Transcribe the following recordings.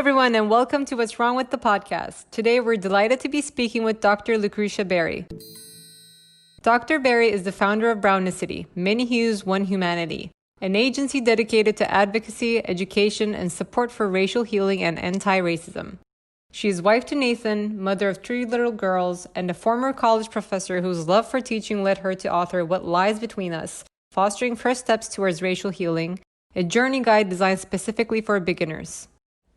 everyone, and welcome to What's Wrong with the Podcast. Today, we're delighted to be speaking with Dr. Lucretia Berry. Dr. Berry is the founder of Brownicity, Many Hues, One Humanity, an agency dedicated to advocacy, education, and support for racial healing and anti-racism. She is wife to Nathan, mother of 3 little girls, and a former college professor whose love for teaching led her to author What Lies Between Us, Fostering First Steps Towards Racial Healing, a journey guide designed specifically for beginners.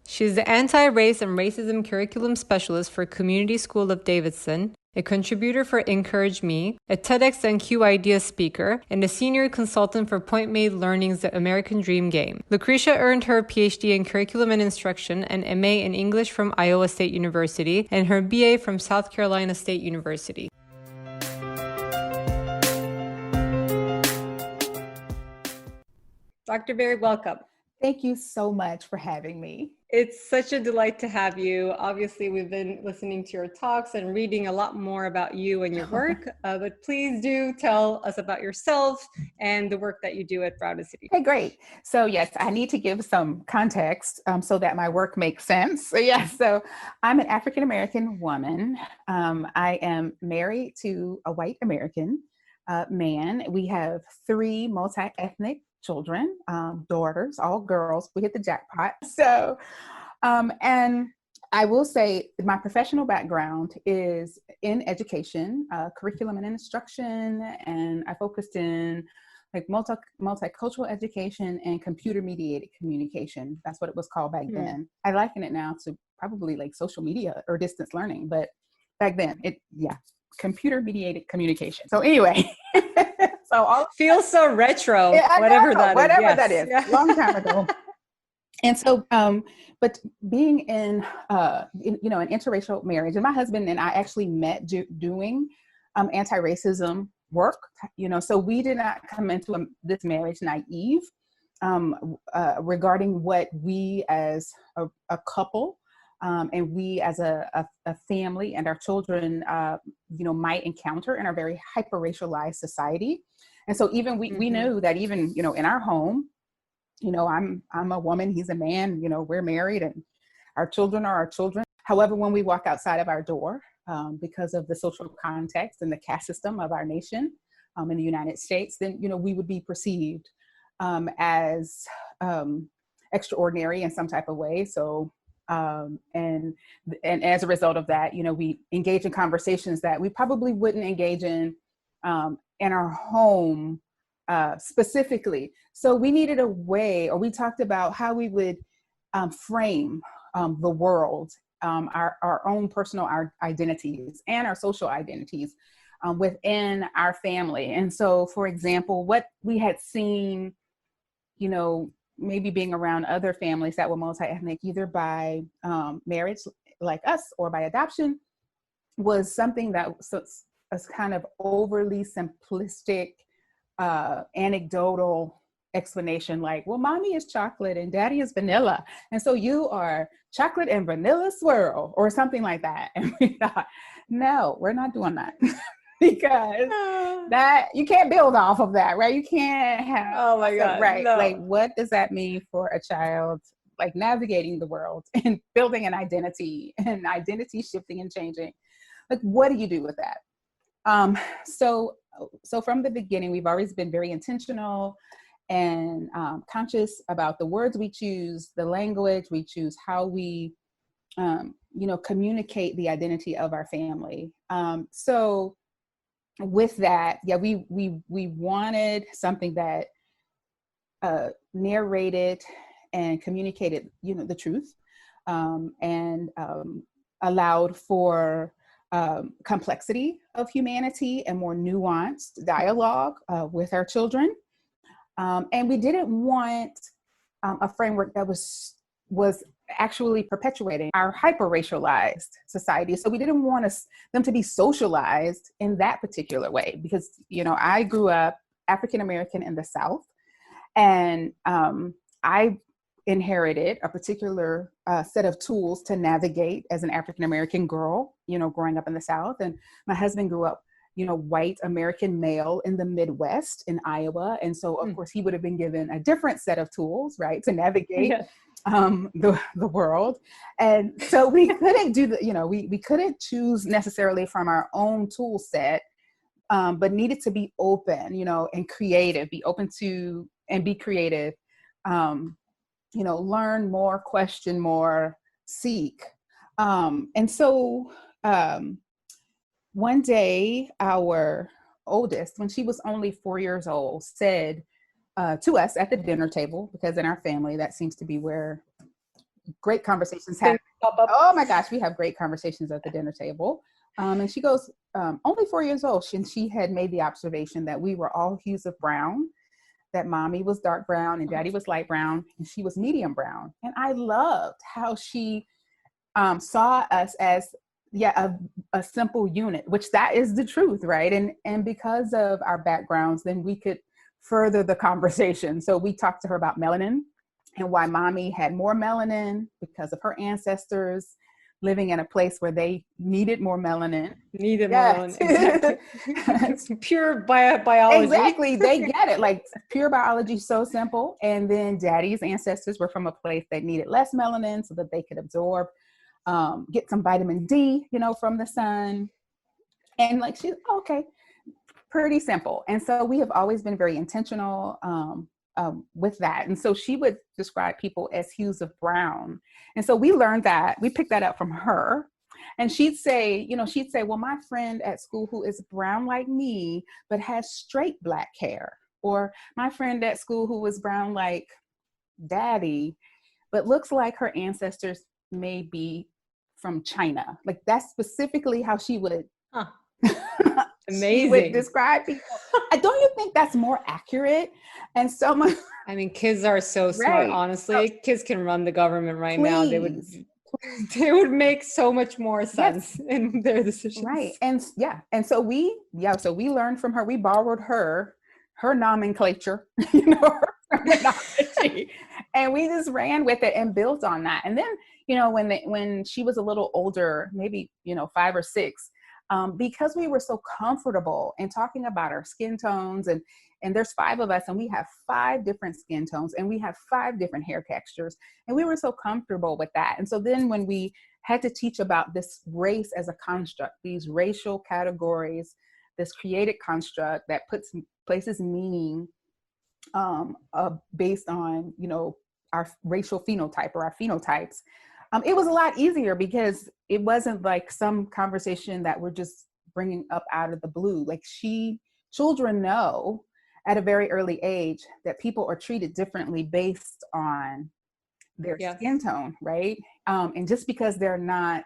She is the anti-race and racism curriculum specialist for Community School of Davidson, a contributor for Encourage Me, a TEDx and Q Ideas speaker, and a senior consultant for Point Made Learning's The American Dream Game. Lucretia earned her PhD in Curriculum and Instruction and MA in English from Iowa State University and her BA from South Carolina State University. Dr. Berry, welcome. Thank you so much for having me. It's such a delight to have you. Obviously, we've been listening to your talks and reading a lot more about you and your work, but please do tell us about yourself and the work that you do at Brownicity. Okay, great. So yes, I need to give some context so that my work makes sense. So I'm an African-American woman. I am married to a white American man. We have 3 multi-ethnic children, daughters, all girls. We hit the jackpot. So, and I will say my professional background is in education, curriculum and instruction, and I focused in like multicultural education and computer-mediated communication. That's what it was called back then. I liken it now to probably like social media or distance learning, but back then, computer-mediated communication. So anyway. So all feels so retro, yeah, whatever that is, long time ago. And so, but being in an interracial marriage, and my husband and I actually met doing anti-racism work. So we did not come into this marriage naive regarding what we as a couple and we as a family and our children, might encounter in our very hyper-racialized society. And so even we knew that even, in our home, I'm a woman, he's a man, we're married and our children are our children. However, when we walk outside of our door, because of the social context and the caste system of our nation in the United States, then, we would be perceived as extraordinary in some type of way. So and as a result of that, we engage in conversations that we probably wouldn't engage in our home specifically. So we needed a way, or we talked about how we would frame the world, our own personal identities and our social identities within our family. And so, for example, what we had seen, maybe being around other families that were multi-ethnic, either by marriage like us or by adoption, was something that was kind of overly simplistic, anecdotal explanation, like, well, mommy is chocolate and daddy is vanilla. And so you are chocolate and vanilla swirl or something like that. And we thought, no, we're not doing that. Because that you can't build off of that, right? You can't have, oh my God, right? No. Like, what does that mean for a child, like navigating the world and building an identity and identity shifting and changing? Like, what do you do with that? So from the beginning, we've always been very intentional and conscious about the words we choose, the language we choose, how we, communicate the identity of our family. So with that, we wanted something that narrated and communicated, the truth, and allowed for complexity of humanity and more nuanced dialogue with our children. And we didn't want a framework that was actually perpetuating our hyper-racialized society. So we didn't want them to be socialized in that particular way, because, I grew up African-American in the South, and I inherited a particular set of tools to navigate as an African-American girl, growing up in the South. And my husband grew up, white American male in the Midwest in Iowa. And so, of course, he would have been given a different set of tools, right, to navigate the world. And so we couldn't do we couldn't choose necessarily from our own tool set, but needed to be open, and creative, be open to and be creative, learn more, question more, seek. And so one day, our oldest, when she was only 4 years old, said to us at the dinner table, because in our family, that seems to be where great conversations happen. Oh my gosh, we have great conversations at the dinner table. And she goes, only 4 years old, she had made the observation that we were all hues of brown, that mommy was dark brown and daddy was light brown, and she was medium brown. And I loved how she saw us as a simple unit, which that is the truth, right? And because of our backgrounds, then we could further the conversation. So we talked to her about melanin and why mommy had more melanin because of her ancestors living in a place where they needed more melanin. More melanin, exactly. Pure biology. Exactly, they get it. Like pure biology, so simple. And then daddy's ancestors were from a place that needed less melanin so that they could absorb, get some vitamin D, from the sun. And like she's okay, pretty simple. And so we have always been very intentional with that. And so she would describe people as hues of brown. And so we learned that, we picked that up from her. And she'd say, well, my friend at school who is brown like me, but has straight black hair. Or my friend at school who was brown like daddy, but looks like her ancestors may be from China. Like that's specifically how she would Amazing. She would describe people. Don't you think that's more accurate? And so much. I mean, kids are so smart, honestly. Kids can run the government right now. They would make so much more sense in their decisions. Right. And so we learned from her. We borrowed her nomenclature, her terminology, and we just ran with it and built on that. And then, when she was a little older, maybe, 5 or 6, because we were so comfortable in talking about our skin tones, and there's 5 of us, and we have 5 different skin tones, and we have 5 different hair textures, and we were so comfortable with that. And so then when we had to teach about this race as a construct, these racial categories, this created construct that places meaning based on, our racial phenotype or our phenotypes, it was a lot easier because it wasn't like some conversation that we're just bringing up out of the blue. Like children know at a very early age that people are treated differently based on their skin tone, right? And just because they're not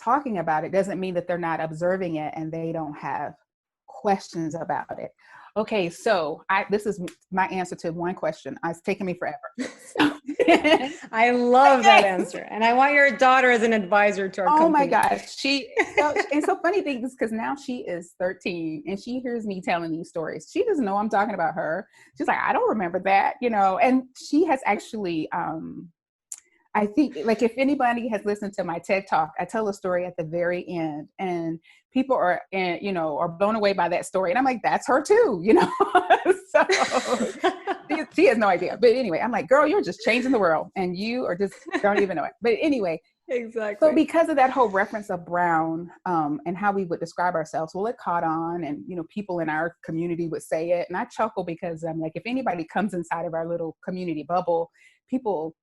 talking about it doesn't mean that they're not observing it and they don't have questions about it. Okay, so this is my answer to one question. It's taken me forever. I love that answer. And I want your daughter as an advisor to our company. Oh my gosh. And so funny thing is because now she is 13 and she hears me telling these stories. She doesn't know I'm talking about her. She's like, I don't remember that, and she has actually, I think, like, if anybody has listened to my TED Talk, I tell a story at the very end, and people are blown away by that story. And I'm like, that's her too, So she has no idea. But anyway, I'm like, girl, you're just changing the world, and you are just don't even know it. But anyway, exactly. So because of that whole reference of brown and how we would describe ourselves, well, it caught on, and people in our community would say it, and I chuckle because I'm like, if anybody comes inside of our little community bubble, people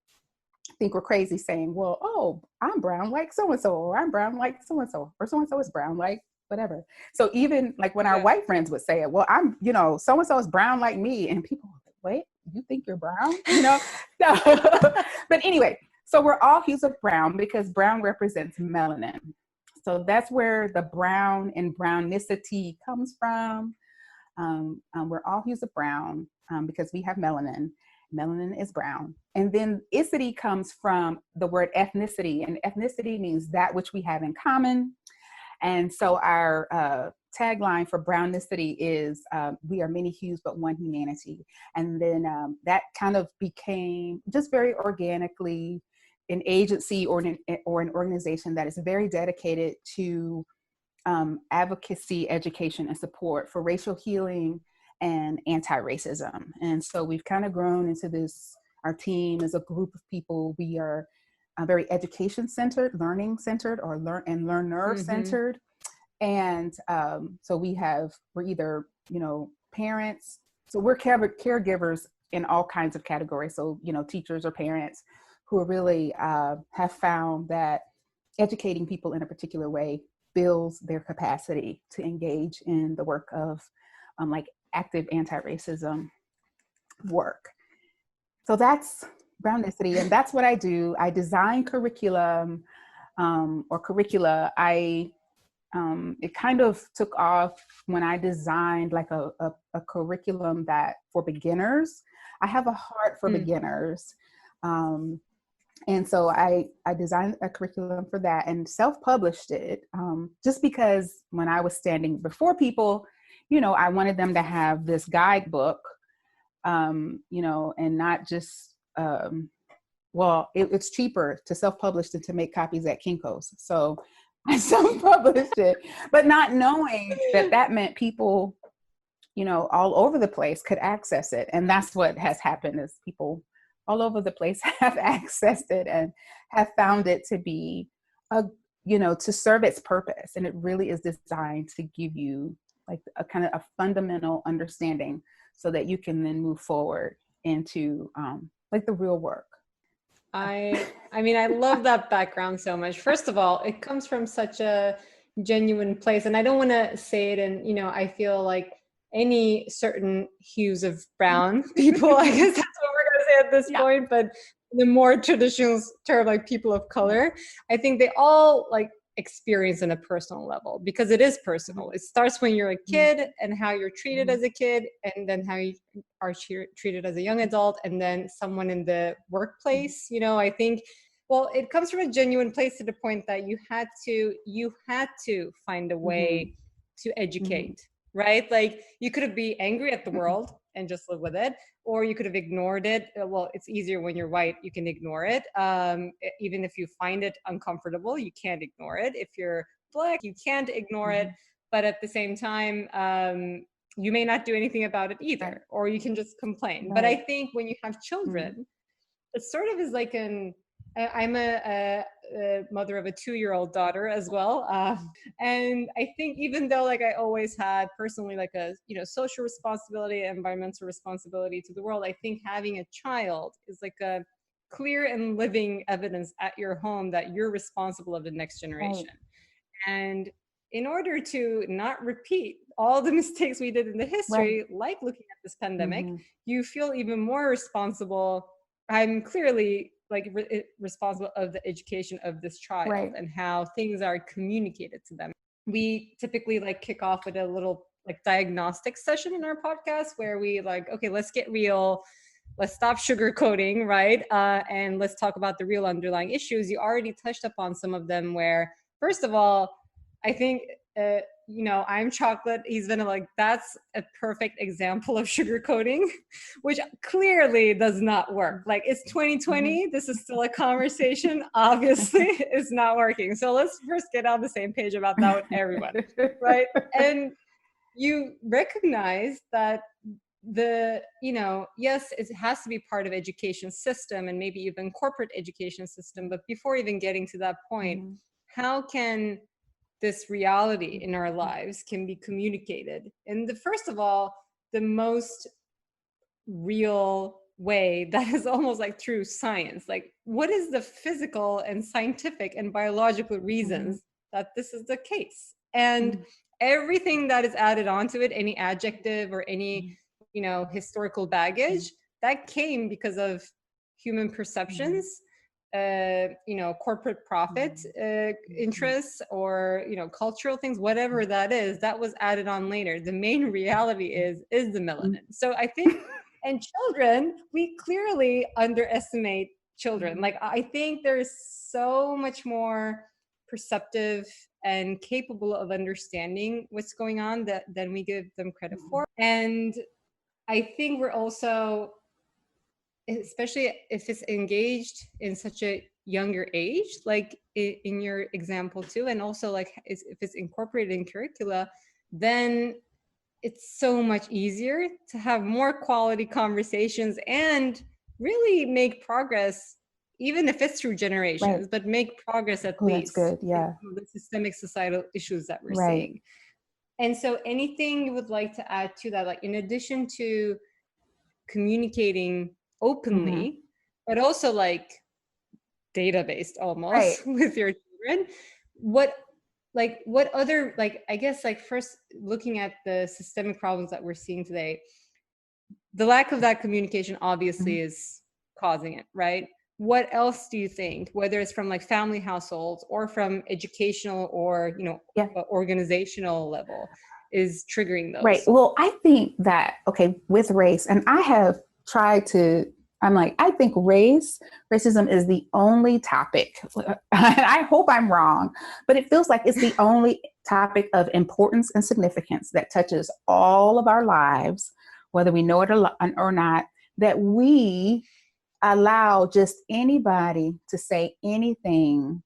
think we're crazy saying, well, oh, I'm brown like so-and-so, or I'm brown like so-and-so, or so-and-so is brown like whatever. So even like when our white friends would say it, well, I'm, so-and-so is brown like me. And people are like, wait, you think you're brown? So, but anyway, so we're all hues of brown because brown represents melanin. So that's where the brown and brownicity comes from. We're all hues of brown because we have melanin. Melanin is brown. And then icity comes from the word ethnicity, and ethnicity means that which we have in common. And so our tagline for Brownicity is we are many hues, but one humanity. And then that kind of became just very organically an agency or an organization that is very dedicated to advocacy, education, and support for racial healing and anti-racism. And so we've kind of grown into this Our team is a group of people. We are very education-centered, learning-centered, or learner-centered. And so we're either, parents. So we're caregivers in all kinds of categories. So, teachers or parents who really have found that educating people in a particular way builds their capacity to engage in the work of like active anti-racism work. So that's Brownicity, and that's what I do. I design curriculum or curricula. It kind of took off when I designed like a curriculum that for beginners. I have a heart for beginners. And so I designed a curriculum for that and self-published it just because when I was standing before people, I wanted them to have this guidebook, and not just, it's cheaper to self-publish than to make copies at Kinko's. So I self-published it, but not knowing that meant people, all over the place could access it. And that's what has happened is people all over the place have accessed it and have found it to be to serve its purpose. And it really is designed to give you like a kind of a fundamental understanding so that you can then move forward into like the real work. I mean, I love that background so much. First of all, it comes from such a genuine place. And I don't want to say it in, I feel like any certain hues of brown people, I guess that's what we're going to say at this point, but the more traditional term, like people of color, I think they all like experience on a personal level because it is personal. It starts when you're a kid and how you're treated as a kid, and then how you are treated as a young adult, and then someone in the workplace. I think, well, it comes from a genuine place to the point that you had to find a way to educate, right? Like you could be angry at the world and just live with it, or you could have ignored it. Well, it's easier when you're white, you can ignore it. Even if you find it uncomfortable, you can't ignore it. If you're Black, you can't ignore it. But at the same time, you may not do anything about it either, or you can just complain. But I think when you have children, it sort of is like I'm a mother of a 2-year-old daughter as well. And I think even though like I always had personally like a, social responsibility, environmental responsibility to the world, I think having a child is like a clear and living evidence at your home that you're responsible of the next generation. And in order to not repeat all the mistakes we did in the history, like looking at this pandemic, you feel even more responsible. I'm clearly like responsible of the education of this child and how things are communicated to them. We typically like kick off with a little like diagnostic session in our podcast where we like, okay, let's get real. Let's stop sugarcoating, right? And let's talk about the real underlying issues. You already touched upon some of them where, first of all, I think, I'm chocolate. He's been like, that's a perfect example of sugarcoating, which clearly does not work. Like it's 2020. This is still a conversation. Obviously, it's not working. So let's first get on the same page about that with everyone, right? And you recognize that yes, it has to be part of education system and maybe even corporate education system. But before even getting to that point, how can this reality in our lives can be communicated? And first of all, the most real way that is almost like through science. Like what is the physical and scientific and biological reasons that this is the case? And everything that is added onto it, any adjective or any, historical baggage, that came because of human perceptions, corporate profit interests, or cultural things, whatever that is, that was added on later. The main reality is the melanin. So I think, and children, we clearly underestimate children. Like I think there's so much more perceptive and capable of understanding what's going on than we give them credit for. And I think we're also, especially if it's engaged in such a younger age, like in your example too, and also like if it's incorporated in curricula, then it's so much easier to have more quality conversations and really make progress, even if it's through generations, Right. but make progress at Oh, that's least good. in Yeah. some of the systemic societal issues that we're Right. seeing. And so anything you would like to add to that, like in addition to communicating Mm-hmm. openly, but also like data-based Right. almost with your children, what other, like, I guess, like, first looking at the systemic problems that we're seeing today, the lack of that communication Mm-hmm. obviously is causing it, right? What else do you think, whether it's from like family households or from educational or, Yeah. organizational level, is triggering Right. those? Well, I think that, okay, with race, and I have tried to, I'm like, I think racism is the only topic, and I hope I'm wrong, but it feels like it's the only topic of importance and significance that touches all of our lives, whether we know it or not, that we allow just anybody to say anything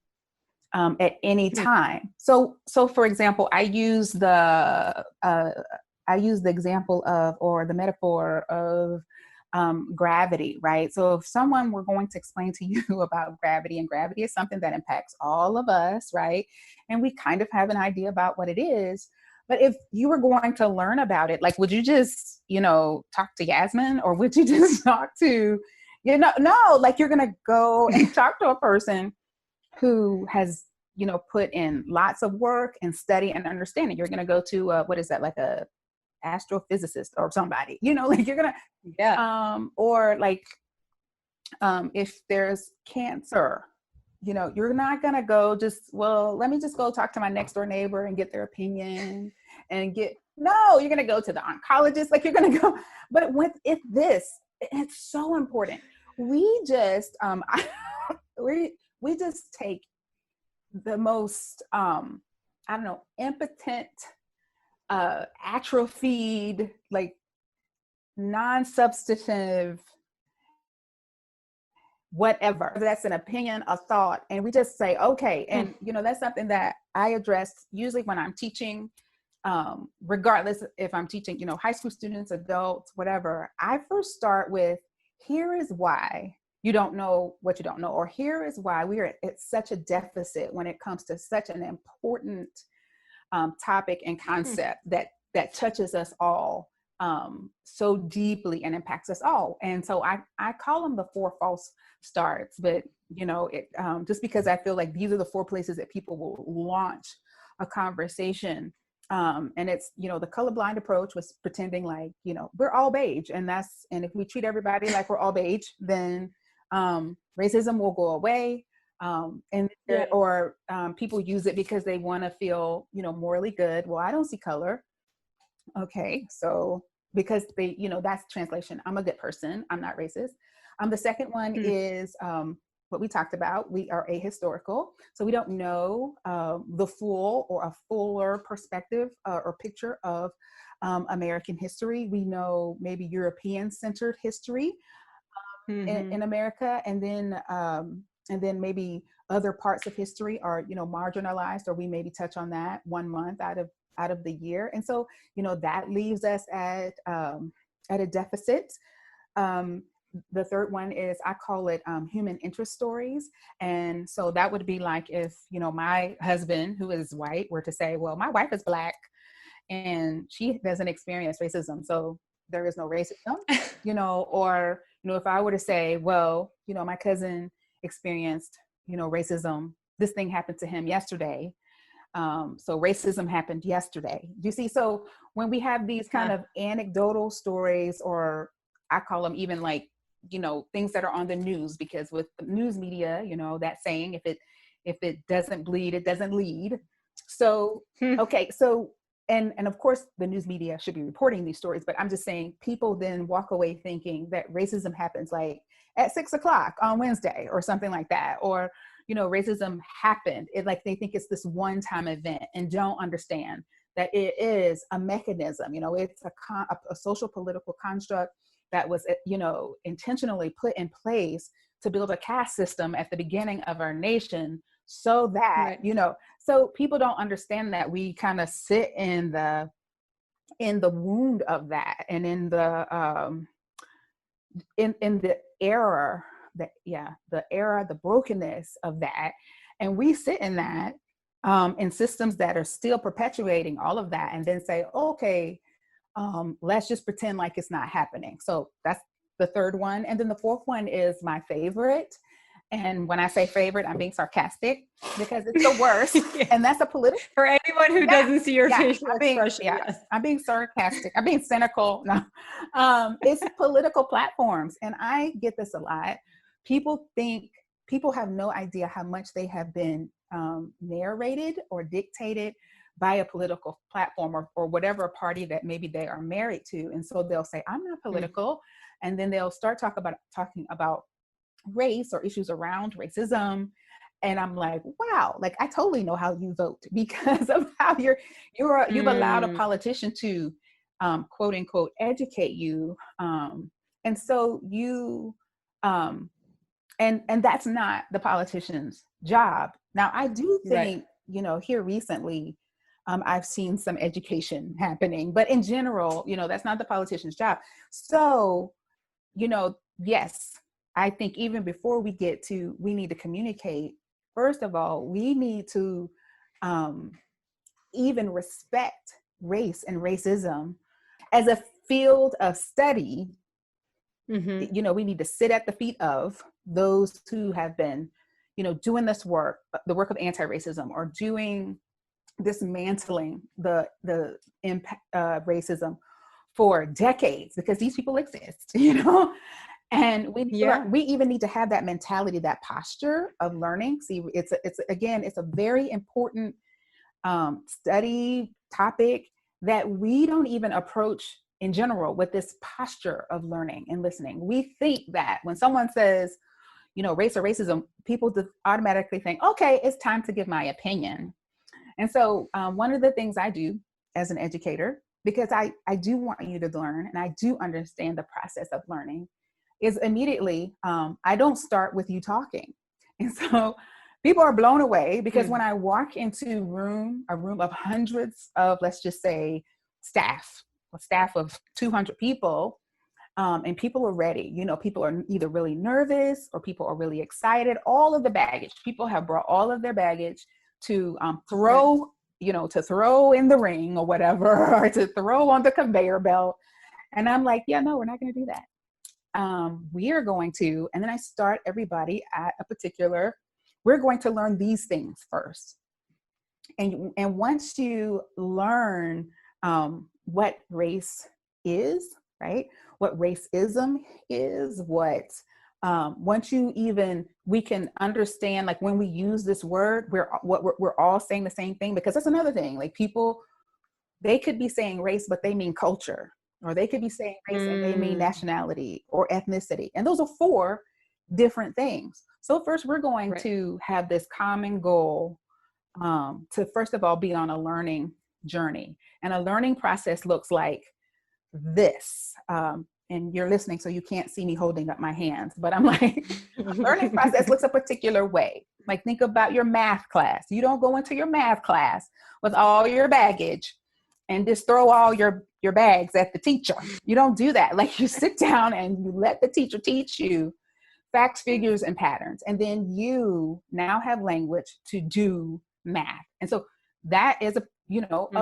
at any time. So for example, I use the example of, or the metaphor of, gravity, right? So if someone were going to explain to you about gravity, and gravity is something that impacts all of us, right? And we kind of have an idea about what it is. But if you were going to learn about it, like, would you just, talk to Yasmin, or would you just talk to, no, like you're going to go and talk to a person who has, put in lots of work and study and understanding. You're going to go to, what is that, like a astrophysicist or somebody, like you're going to, Yeah. or like, if there's cancer, you're not going to go just, well, let me just go talk to my next door neighbor and get their opinion and no, you're going to go to the oncologist, like you're going to go. But it's so important. We just, we just take the most, I don't know, impotent, atrophied, like non-substantive, whatever, that's an opinion, a thought, and we just say okay. And that's something that I address usually when I'm teaching, regardless if I'm teaching, high school students, adults, whatever. I first start with, here is why you don't know what you don't know, or here is why we are at such a deficit when it comes to such an important, topic and concept that touches us all, so deeply and impacts us all. And so I call them the four false starts, but just because I feel like these are the four places that people will launch a conversation. And it's, the colorblind approach was pretending like, we're all beige, and if we treat everybody like we're all beige, then racism will go away. Or people use it because they want to feel, morally good. Well, I don't see color. Okay, so because that's translation. I'm a good person. I'm not racist. The second one is, what we talked about. We are ahistorical, so we don't know the full or a fuller perspective, or picture of American history. We know maybe European-centered history in America, and then maybe other parts of history are, marginalized, or we maybe touch on that 1 month out of the year. And so, that leaves us at a deficit. The third one is, I call it, human interest stories. And so that would be like if, my husband, who is white, were to say, well, my wife is Black and she doesn't experience racism, so there is no racism, or, if I were to say, well, my cousin experienced, racism, this thing happened to him yesterday. So racism happened yesterday. You see, so when we have these kind of anecdotal stories, or I call them even like, things that are on the news, because with the news media, that saying, if it doesn't bleed, it doesn't lead. So, okay. So, and of course the news media should be reporting these stories, but I'm just saying, people then walk away thinking that racism happens like at 6:00 on Wednesday or something like that. Or, racism happened. Like they think it's this one-time event and don't understand that it is a mechanism. It's a social political construct that was, intentionally put in place to build a caste system at the beginning of our nation, so that, so people don't understand that we kind of sit in the wound of that, and in the error, the brokenness of that. And we sit in that, in systems that are still perpetuating all of that, and then say, okay, let's just pretend like it's not happening. So that's the third one. And then the fourth one is my favorite. And when I say favorite, I'm being sarcastic because it's the worst. Yeah. And that's a political. For anyone who doesn't see your facial expression. Yes. I'm being sarcastic. I'm being cynical. No, it's political platforms. And I get this a lot. People have no idea how much they have been narrated or dictated by a political platform or whatever party that maybe they are married to. And so they'll say, I'm not political. And then they'll start talking about race or issues around racism. And I'm like, wow, like I totally know how you vote because of how you've allowed a politician to quote unquote educate you. And so you and that's not the politician's job. Now I do think, here recently, I've seen some education happening, but in general, that's not the politician's job. So, yes, I think even before we need to communicate, first of all, we need to even respect race and racism as a field of study. Mm-hmm. We need to sit at the feet of those who have been, doing this work, the work of antiracism, or doing dismantling the impact racism for decades, because these people exist, and we even need to have that mentality, that posture of learning. See, it's a very important study topic that we don't even approach in general with this posture of learning and listening. We think that when someone says, race or racism, people automatically think, okay, it's time to give my opinion. And so one of the things I do as an educator, because I do want you to learn and I do understand the process of learning, is immediately, I don't start with you talking. And so people are blown away because when I walk into a room of hundreds of, let's just say, staff of 200 people, and people are ready, people are either really nervous or people are really excited, all of the baggage, people have brought all of their baggage to throw in the ring or whatever, or to throw on the conveyor belt. And I'm like, yeah, no, we're not going to do that. We are going to, and then I start everybody at we're going to learn these things first. And once you learn what race is, right? What racism is, once we can understand, like when we use this word, we're all saying the same thing, because that's another thing. Like people, they could be saying race, but they mean culture, or they could be saying race and they mean nationality or ethnicity. And those are 4 different things. So first we're going to have this common goal to first of all be on a learning journey. And a learning process looks like this. And you're listening, so you can't see me holding up my hands, but I'm like, learning process looks a particular way. Like think about your math class. You don't go into your math class with all your baggage and just throw all your bags at the teacher. You don't do that. Like you sit down and you let the teacher teach you facts, figures, and patterns. And then you now have language to do math. And so that is a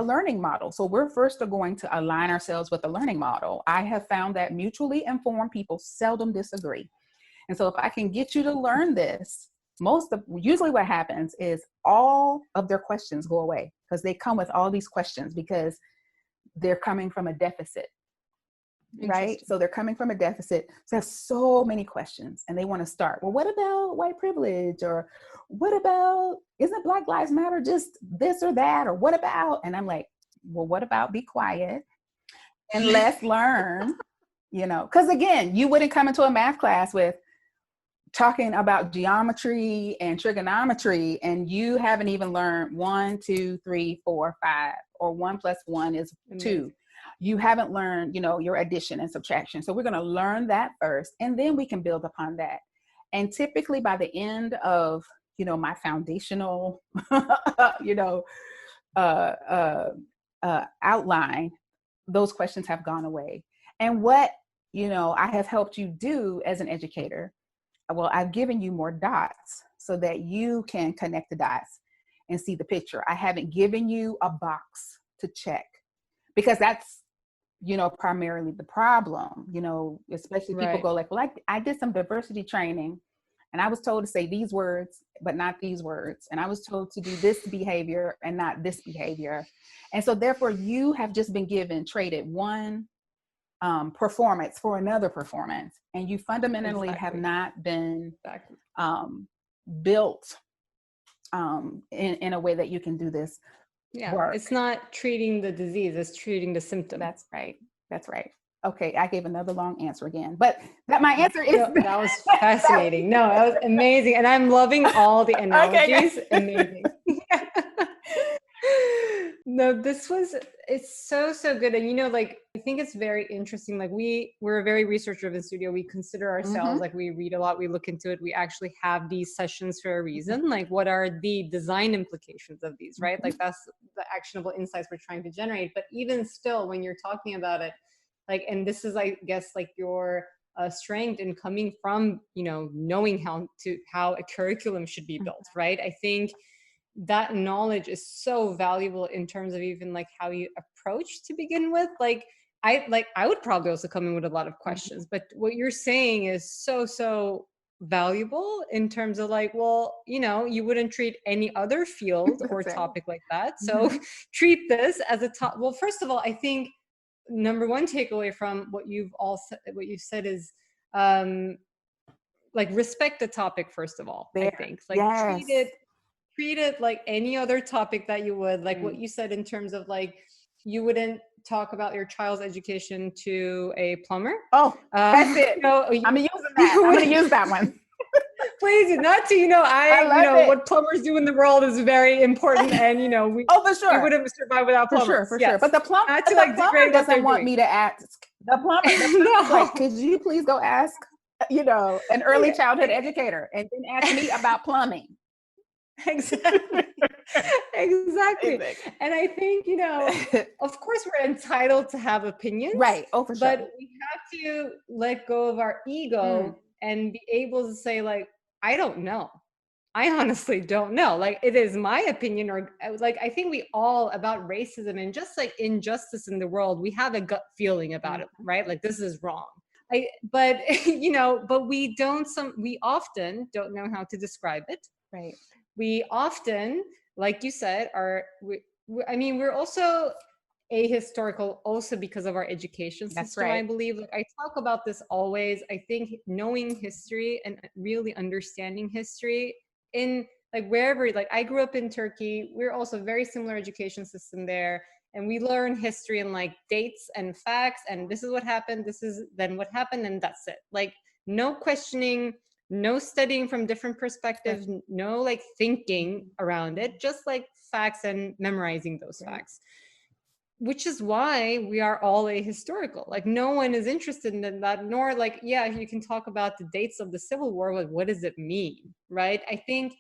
learning model. So we're first going to align ourselves with a learning model. I have found that mutually informed people seldom disagree. And so if I can get you to learn this, usually what happens is all of their questions go away, because they come with all these questions because they're coming from a deficit. Right? So they're coming from a deficit. So they have so many questions and they want to start. Well, what about white privilege? Or what about, isn't Black Lives Matter just this or that? Or what about? And I'm like, well, what about be quiet and let's learn, because again, you wouldn't come into a math class with talking about geometry and trigonometry and you haven't even learned 1, 2, 3, 4, 5, or 1 plus 1 is 2. You haven't learned, your addition and subtraction. So we're going to learn that first, and then we can build upon that. And typically by the end of, my foundational, outline, those questions have gone away. And what I have helped you do as an educator. Well, I've given you more dots so that you can connect the dots and see the picture. I haven't given you a box to check, because that's, primarily the problem, especially people Right. go like, well, I did some diversity training and I was told to say these words, but not these words. And I was told to do this behavior and not this behavior. And so therefore you have just been traded one performance for another performance. And you fundamentally have not been built in a way that you can do this work. It's not treating the disease, it's treating the symptom. That's right. Okay, I gave another long answer again, but my answer is that was fascinating. No, that was amazing, and I'm loving all the analogies. Okay. Amazing. No, it's so good. And I think it's very interesting. Like we're a very research driven studio. We consider ourselves like we read a lot, we look into it. We actually have these sessions for a reason. Like what are the design implications of these, right? Like that's the actionable insights we're trying to generate. But even still, when you're talking about it, and this is, I guess, like your strength in coming from, knowing how a curriculum should be built, right? I think that knowledge is so valuable in terms of even like how you approach to begin with. I would probably also come in with a lot of questions, but what you're saying is so valuable in terms of like, well, you wouldn't treat any other field or topic like that. So treat this as a top. Well, first of all, I think number one takeaway from what you've said is like respect the topic first of all. I think treat it like any other topic that you would, like what you said in terms of like you wouldn't talk about your child's education to a plumber. Oh, that's it. I'm gonna use that one. Please, not to, what plumbers do in the world is very important, and we for sure. We wouldn't survive without plumbers. For sure. But the plumber doesn't want me to ask. The plumber like, could you please go ask, an early childhood educator and then ask me about plumbing. Exactly. And I think, of course we're entitled to have opinions. Right. Oh, for sure. But we have to let go of our ego and be able to say like, I don't know. I honestly don't know. Like it is my opinion, or like, I think we all about racism and just like injustice in the world, we have a gut feeling about it, right? Like this is wrong. But we often don't know how to describe it. Right. We often, like you said, we're also ahistorical also because of our education system. That's right. I believe. Like I talk about this always. I think knowing history and really understanding history in like wherever, like I grew up in Turkey. We're also very similar education system there. And we learn history and like dates and facts, and this is what happened, this is then what happened, and that's it. Like no questioning, no studying from different perspectives, no like thinking around it, just like facts and memorizing those facts. Which is why we are all ahistorical. Like no one is interested in that, nor like, you can talk about the dates of the Civil War, but what does it mean, right? I think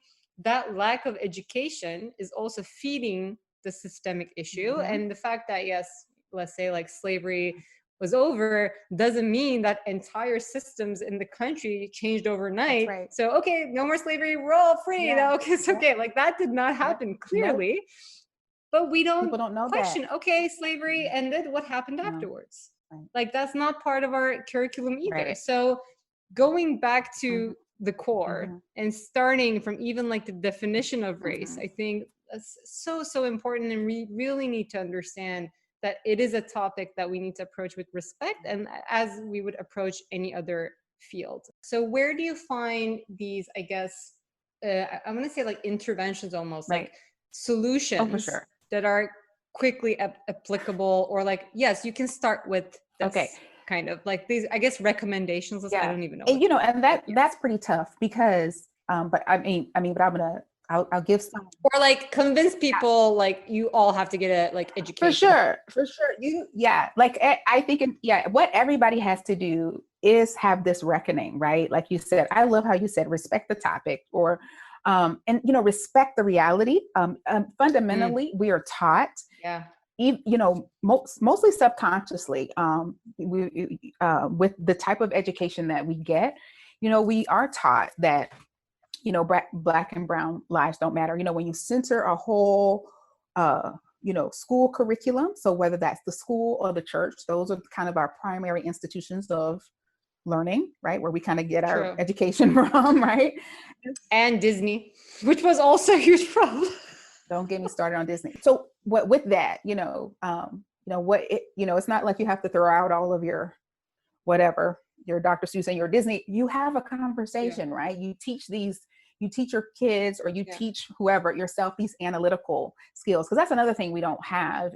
that lack of education is also feeding the systemic issue. And the fact that, yes, let's say like slavery was over doesn't mean that entire systems in the country changed overnight. Right. So, okay, no more slavery, we're all free. Okay, it's okay. Like that did not happen clearly. Nope. But people don't know question, that. Okay, slavery ended, what happened afterwards? Right. Like that's not part of our curriculum either. Right. So going back to the core and starting from even like the definition of race, I think that's so important. And we really need to understand that it is a topic that we need to approach with respect and as we would approach any other field. So where do you find these, I guess, I'm going to say like interventions almost, like solutions that are quickly applicable, or like, yes, you can start with this kind of like these, I guess, recommendations. I don't even know. And that's pretty tough because, but I'll give some. Or like convince people like you all have to get a like education. For sure. Like I think, what everybody has to do is have this reckoning, right? Like you said, I love how you said, respect the topic, or and respect the reality. Fundamentally, we are taught mostly subconsciously, with the type of education that we get, we are taught that, black and brown lives don't matter. When you censor a whole, school curriculum, so whether that's the school or the church, those are kind of our primary institutions of learning, right? Where we kind of get our education from, right? And Disney, which was also a huge problem. Don't get me started on Disney. So what with that, it's not like you have to throw out all of your whatever, your Dr. Seuss and your Disney. You have a conversation, right? You teach your kids, or you teach whoever, yourself, these analytical skills, because that's another thing we don't have.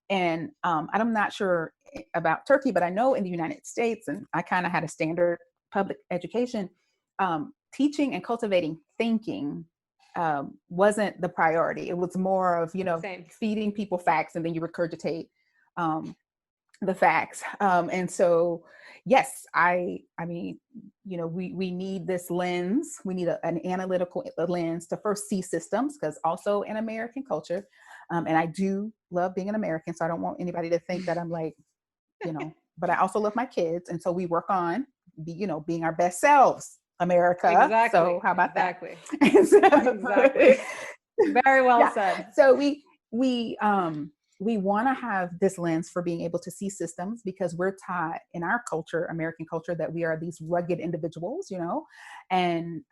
And I'm not sure about Turkey, but I know in the United States, and I kind of had a standard public education, teaching and cultivating thinking wasn't the priority. It was more of, feeding people facts, and then you regurgitate the facts. And so, yes, I mean, we need this lens. We need an analytical lens to first see systems, because also in American culture, and I do love being an American, so I don't want anybody to think that I'm like, but I also love my kids. And so we work on, being our best selves, America. Exactly. So how about that? Exactly. Very well said. So we want to have this lens for being able to see systems, because we're taught in our culture, American culture, that we are these rugged individuals, and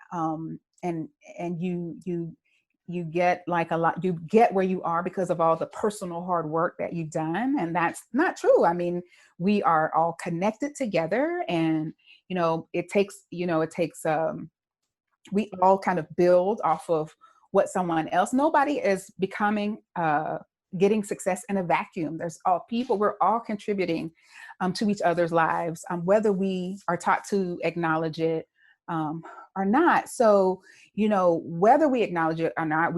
you get like a lot, you get where you are because of all the personal hard work that you've done. And that's not true. I mean, we are all connected together, and, it takes, we all kind of build off of what someone else. Nobody is becoming, getting success in a vacuum. There's all people, we're all contributing to each other's lives, whether we are taught to acknowledge it or not. So, whether we acknowledge it or not,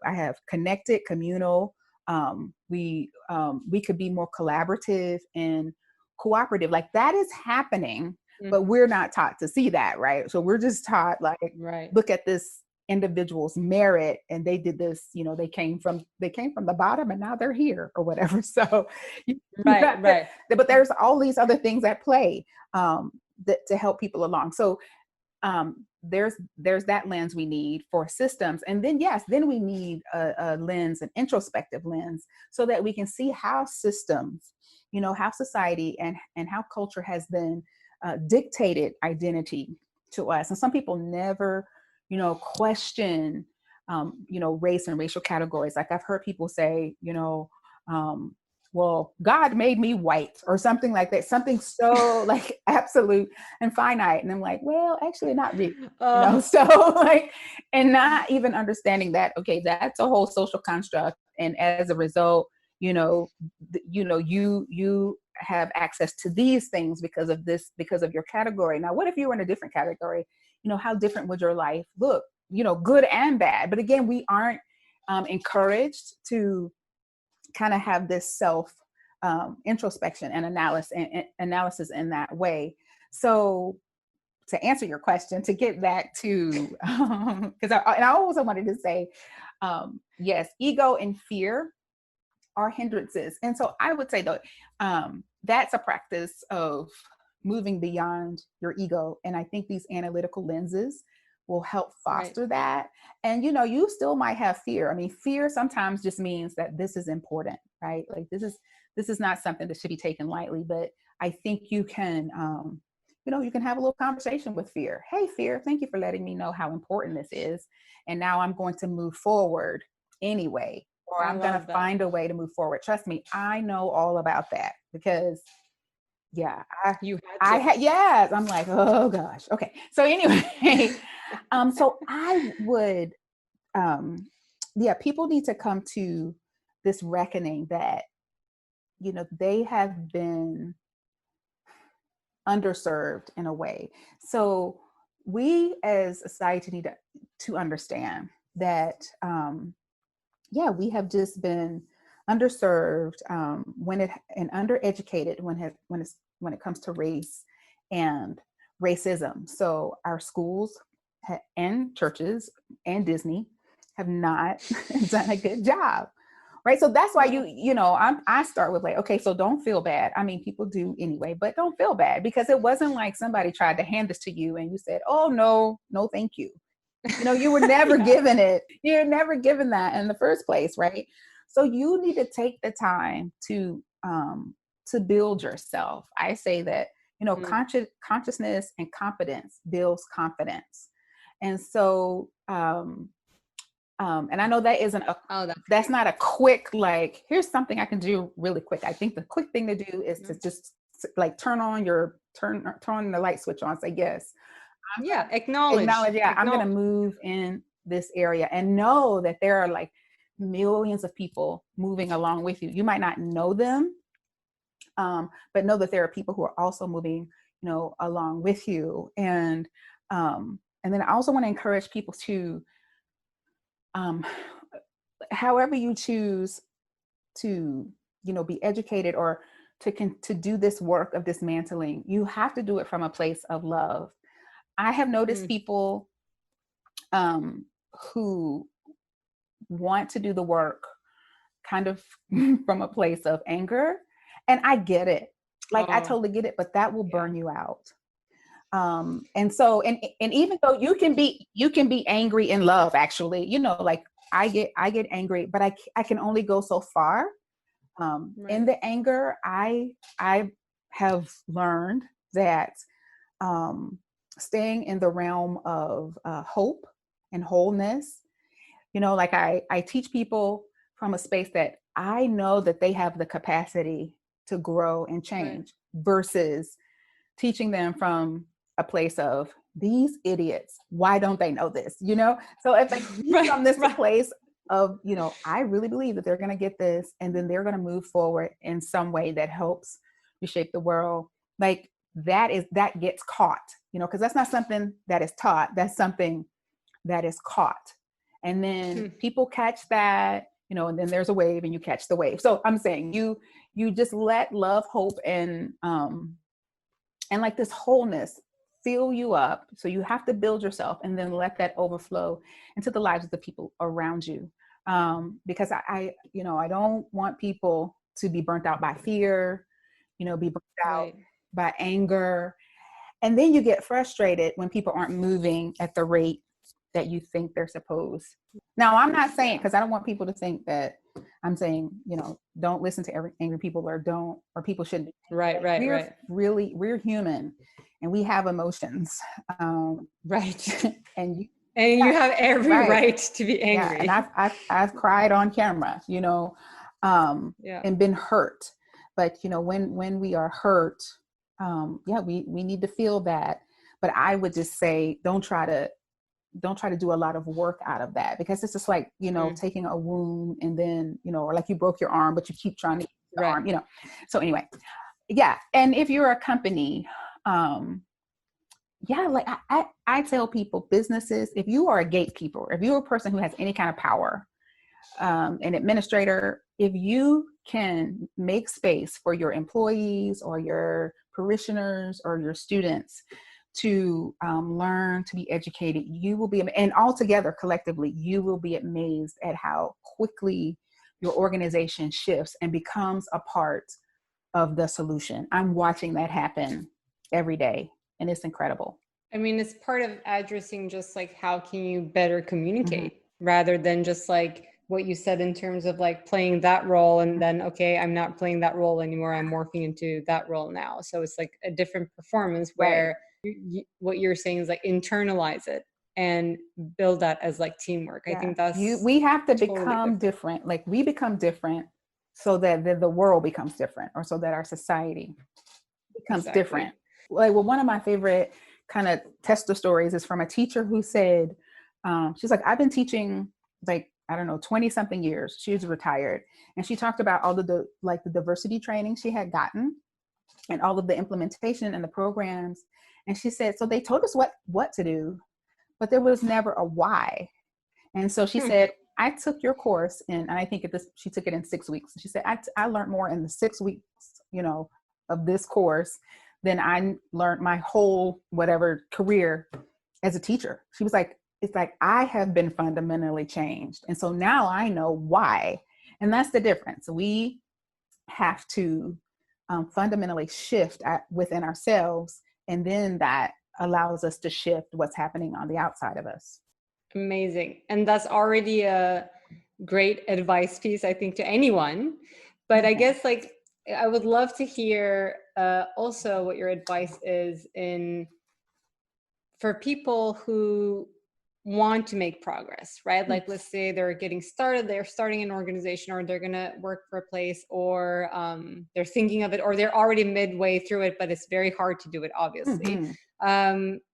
I have connected, communal, we could be more collaborative and cooperative. Like, that is happening, but we're not taught to see that, right? So we're just taught, like, look at this individual's merit, and they did this, they came from the bottom, and now they're here, or whatever. So right. But there's all these other things at play to help people along. So there's that lens we need for systems. And then, then we need a lens, an introspective lens, so that we can see how systems, how society and how culture has been dictated identity to us. And some people never, question, race and racial categories. Like, I've heard people say, well, God made me white, or something like that, something so like absolute and finite. And I'm like, well, actually not really, so like, and not even understanding that, okay, that's a whole social construct. And as a result, you have access to these things because of this, because of your category. Now, what if you were in a different category? How different would your life look, good and bad? But again, we aren't encouraged to kind of have this self introspection and analysis in that way. So to answer your question, to get back to, because I also wanted to say, yes, ego and fear are hindrances. And so I would say, though, that's a practice of moving beyond your ego. And I think these analytical lenses will help foster that. And, you still might have fear. I mean, fear sometimes just means that this is important, right? Like, this is not something that should be taken lightly. But I think you can, you can have a little conversation with fear. Hey, fear, thank you for letting me know how important this is. And now I'm going to move forward anyway, or I'm going to find a way to move forward. Trust me, I know all about that, because I'm like, oh gosh. Okay. So anyway, so I would, people need to come to this reckoning that, they have been underserved in a way. So we as a society need to understand that, we have just been underserved, and undereducated when it comes to race and racism. So our schools and churches and Disney have not done a good job, Right. So that's why I start with like, okay, so don't feel bad. I mean, people do anyway, but don't feel bad, because it wasn't like somebody tried to hand this to you and you said, oh, no, thank you. You were never given it. You're never given that in the first place. Right. So you need to take the time to build yourself. I say that, consciousness and competence builds confidence. And so, and I know that isn't that's not a quick, like, here's something I can do really quick. I think the quick thing to do is to just like turn on the light switch on, say, yes. Acknowledge. Yeah, I'm going to move in this area, and know that there are like millions of people moving along with you. You might not know them, but know that there are people who are also moving, along with you. And then I also want to encourage people to, however you choose to, be educated or to do this work of dismantling, you have to do it from a place of love. I have noticed people who want to do the work kind of from a place of anger. And I get it. Like, I totally get it, but that will burn you out. And so, and even though you can be angry in love, actually, like I get angry, but I can only go so far. In the anger, I have learned that staying in the realm of hope and wholeness, like I teach people from a space that I know that they have the capacity to grow and change, versus teaching them from a place of, these idiots, why don't they know this? So if they from this place of, I really believe that they're going to get this, and then they're going to move forward in some way that helps reshape the world. Like that gets caught, because that's not something that is taught. That's something that is caught. And then people catch that, and then there's a wave and you catch the wave. So I'm saying you just let love, hope, and like this wholeness fill you up. So you have to build yourself, and then let that overflow into the lives of the people around you. Because I don't want people to be burnt out by fear, be burnt out by anger. And then you get frustrated when people aren't moving at the rate that you think they're supposed. Now, I'm not saying, because I don't want people to think that I'm saying, don't listen to angry people, or people shouldn't. We're human, and we have emotions. And you have every right to be angry. Yeah, and I've cried on camera, and been hurt. But when we are hurt, we need to feel that. But I would just say, don't try to do a lot of work out of that, because it's just like, taking a wound, and then, or like you broke your arm, but you keep trying to get the arm, So anyway, yeah. And if you're a company, like I tell people, businesses, if you are a gatekeeper, if you're a person who has any kind of power, an administrator, if you can make space for your employees or your parishioners or your students to learn, to be educated, you will be, and all together collectively, you will be amazed at how quickly your organization shifts and becomes a part of the solution. I'm watching that happen every day, and it's incredible. I mean, it's part of addressing just like, how can you better communicate, rather than just like what you said in terms of like playing that role, and then, okay, I'm not playing that role anymore, I'm morphing into that role now. So it's like a different performance where what you're saying is like, internalize it and build that as like teamwork. I think that's we have to become different. Like, we become different so that the world becomes different, or so that our society becomes different. Like, well, one of my favorite kind of tester stories is from a teacher who said, she's like, I've been teaching like, I don't know, 20 something years. She was retired. And she talked about all of the diversity training she had gotten, and all of the implementation and the programs. And she said, so they told us what to do, but there was never a why. And so she said, I took your course, and I think she took it in 6 weeks. She said, I learned more in the 6 weeks, of this course than I learned my whole whatever career as a teacher. She was like, it's like, I have been fundamentally changed. And so now I know why. And that's the difference. We have to fundamentally shift within ourselves, and then that allows us to shift what's happening on the outside of us. Amazing. And that's already a great advice piece, I think, to anyone. But I guess like I would love to hear also what your advice is for people who want to make progress, right? Like, let's say they're getting started, they're starting an organization, or they're going to work for a place, or they're thinking of it, or they're already midway through it, but it's very hard to do it, obviously.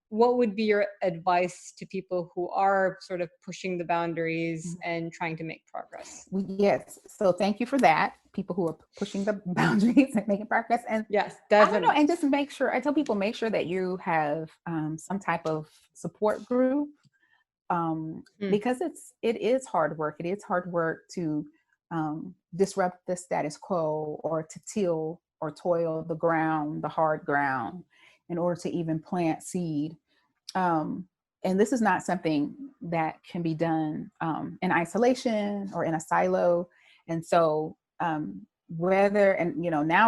What would be your advice to people who are sort of pushing the boundaries and trying to make progress? Yes. So thank you for that. People who are pushing the boundaries and making progress. And yes, definitely. I don't know, and just make sure, I tell people, make sure that you have some type of support group, because it is hard work. It is hard work to disrupt the status quo, or to till or toil the ground, the hard ground, in order to even plant seed. And this is not something that can be done in isolation or in a silo. And so now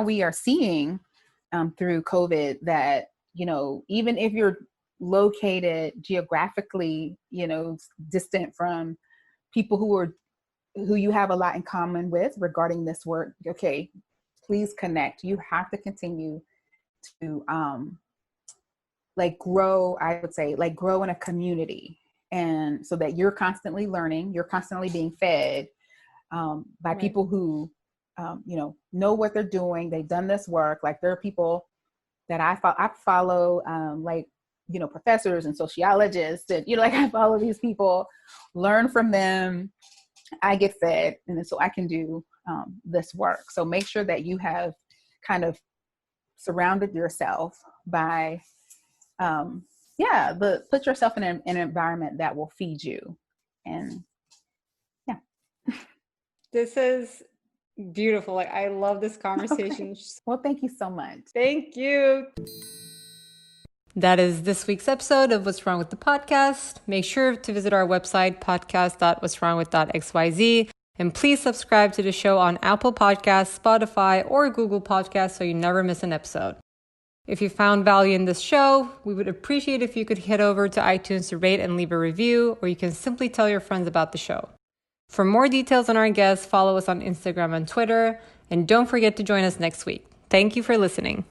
we are seeing through COVID that, even if you're located geographically, distant from people who you have a lot in common with regarding this work, okay, please connect. You have to continue to grow, I would say, grow in a community, and so that you're constantly learning, you're constantly being fed by people who know what they're doing. They've done this work. Like, there are people that I follow, professors and sociologists, and I follow these people, learn from them, I get fed, and then so I can do this work. So make sure that you have kind of surrounded yourself by put yourself in an environment that will feed you. And this is beautiful. Like, I love this conversation. Okay. Well, thank you so much. Thank you. That is this week's episode of What's Wrong with the Podcast. Make sure to visit our website, podcast.what'swrongwith.xyz. And please subscribe to the show on Apple Podcasts, Spotify, or Google Podcasts so you never miss an episode. If you found value in this show, we would appreciate if you could head over to iTunes to rate and leave a review, or you can simply tell your friends about the show. For more details on our guests, follow us on Instagram and Twitter, and don't forget to join us next week. Thank you for listening.